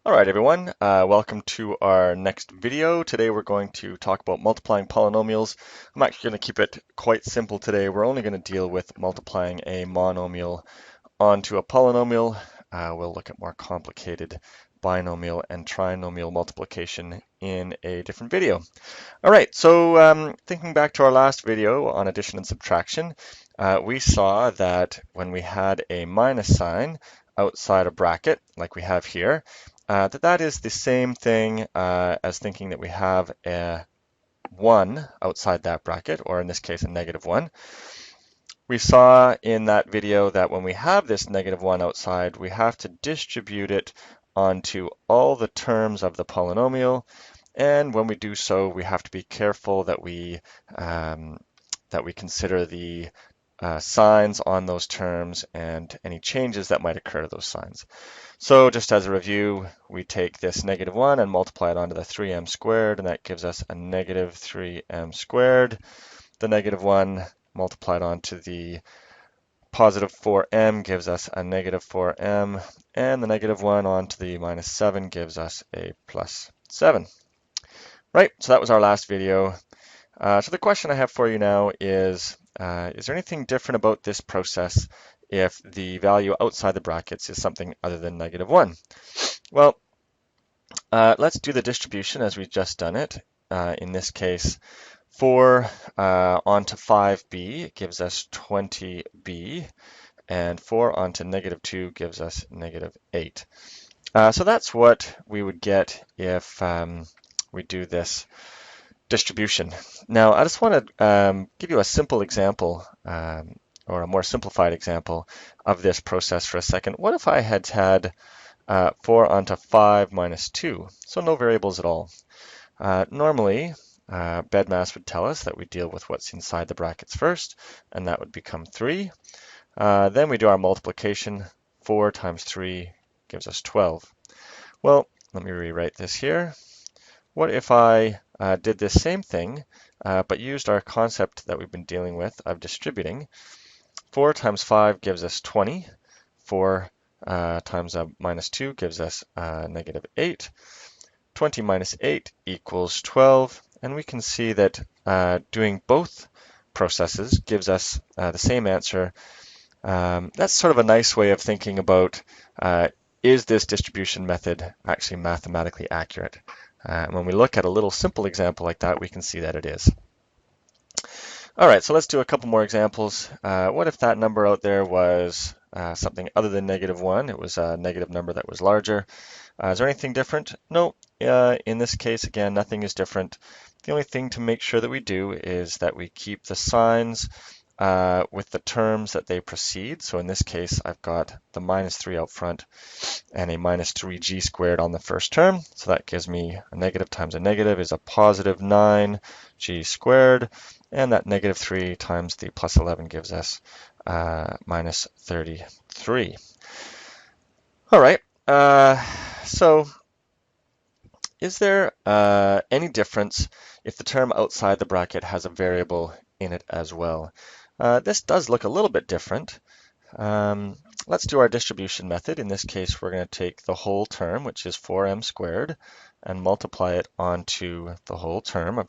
All right, everyone. Welcome to our next video. Today we're going to talk about multiplying polynomials. I'm actually going to keep it quite simple today. We're only going to deal with multiplying a monomial onto a polynomial. We'll look at more complicated binomial and trinomial multiplication in a different video. All right, so thinking back to our last video on addition and subtraction, we saw that when we had a minus sign outside a bracket, like we have here, that is the same thing as thinking that we have a 1 outside that bracket, or in this case, a negative 1. We saw in that video that when we have this negative 1 outside, we have to distribute it onto all the terms of the polynomial. And when we do so, we have to be careful that we consider the signs on those terms and any changes that might occur to those signs. So just as a review, we take this negative 1 and multiply it onto the 3m squared, and that gives us a negative 3m squared. The negative 1 multiplied onto the positive 4m gives us a negative 4m, and the negative 1 onto the minus 7 gives us a plus 7. Right, so that was our last video. So the question I have for you now is there anything different about this process if the value outside the brackets is something other than negative 1? Well, let's do the distribution as we've just done it. In this case, 4 onto 5b gives us 20b, and 4 onto negative 2 gives us negative 8. So that's what we would get if we do this distribution. Now, I just want to give you a simple example, or a more simplified example of this process for a second. What if I had 4 onto 5 minus 2, so no variables at all? Normally, BEDMAS would tell us that we deal with what's inside the brackets first, and that would become 3. Then we do our multiplication. 4 times 3 gives us 12. Well, let me rewrite this here. What if I did this same thing, but used our concept that we've been dealing with of distributing? 4 times 5 gives us 20. 4 times minus 2 gives us negative 8. 20 minus 8 equals 12. And we can see that doing both processes gives us the same answer. That's sort of a nice way of thinking about is this distribution method actually mathematically accurate? When we look at a little simple example like that, we can see that it is. All right, so let's do a couple more examples. What if that number out there was something other than negative 1? It was a negative number that was larger. Is there anything different? No. In this case, again, nothing is different. The only thing to make sure that we do is that we keep the signs with the terms that they precede. So in this case, I've got the minus 3 out front and a minus 3g squared on the first term. So that gives me a negative times a negative is a positive 9g squared. And that negative 3 times the plus 11 gives us minus 33. All right. So is there any difference if the term outside the bracket has a variable in it as well? This does look a little bit different. Let's do our distribution method. In this case, we're going to take the whole term, which is 4m squared, and multiply it onto the whole term of,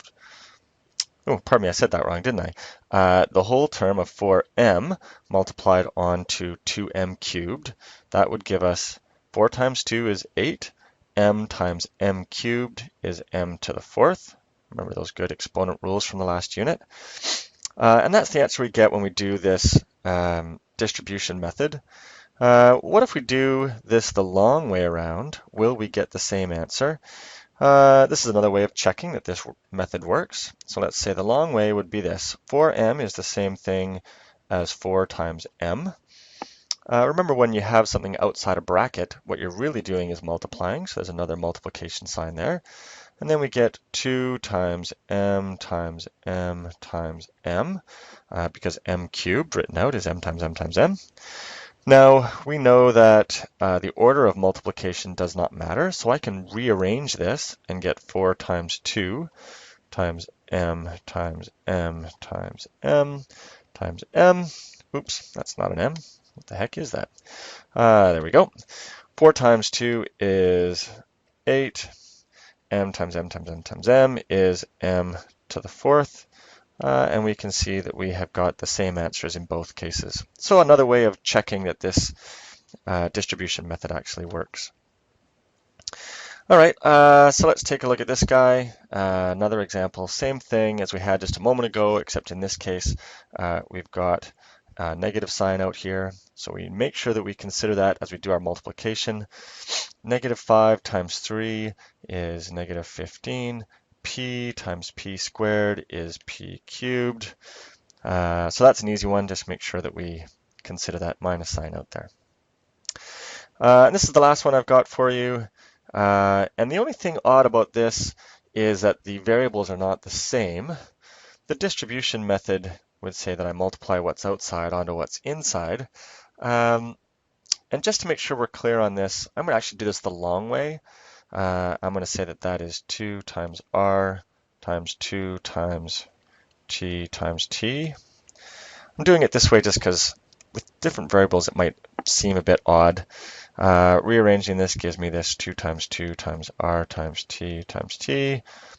oh, pardon me, I said that wrong, didn't I? The whole term of 4m multiplied onto 2m cubed. That would give us 4 times 2 is 8. M times m cubed is m to the 4th. Remember those good exponent rules from the last unit. And that's the answer we get when we do this distribution method. What if we do this the long way around? Will we get the same answer? This is another way of checking that this method works. So let's say the long way would be this. 4m is the same thing as 4 times m. Remember, when you have something outside a bracket, what you're really doing is multiplying. So there's another multiplication sign there. And then we get 2 times m times m times m, because m cubed written out is m times m times m. Now, we know that the order of multiplication does not matter, so I can rearrange this and get 4 times 2 times m times m times m times m. Oops, that's not an m. What the heck is that? There we go. 4 times 2 is 8. M times m times m times m is m to the fourth. And we can see that we have got the same answers in both cases. So another way of checking that this distribution method actually works. All right, so let's take a look at this guy. Another example, same thing as we had just a moment ago, except in this case, we've got a negative sign out here. So we make sure that we consider that as we do our multiplication. Negative 5 times 3 is negative 15. P times p squared is p cubed. So that's an easy one. Just make sure that we consider that minus sign out there. And this is the last one I've got for you. And the only thing odd about this is that the variables are not the same. The distribution method would say that I multiply what's outside onto what's inside. And just to make sure we're clear on this, I'm going to actually do this the long way. I'm going to say that that is 2 times r times 2 times t times t. I'm doing it this way just because with different variables it might seem a bit odd. Rearranging this gives me this 2 times r times t,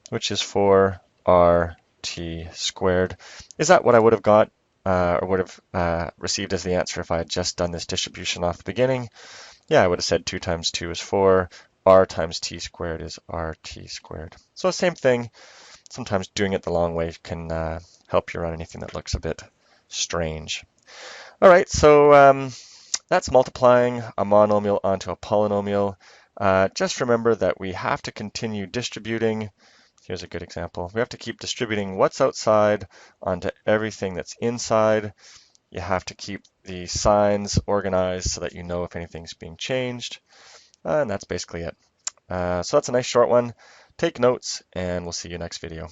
which is 4r t squared. Is that what I would have got or would have received as the answer if I had just done this distribution off the beginning? Yeah, I would have said 2 times 2 is 4, r times t squared is rt squared. So same thing, sometimes doing it the long way can help you run anything that looks a bit strange. All right, so that's multiplying a monomial onto a polynomial. Just remember that we have to continue distributing. Here's a good example. We have to keep distributing what's outside onto everything that's inside. You have to keep the signs organized so that you know if anything's being changed. And that's basically it. So that's a nice short one. Take notes, and we'll see you next video.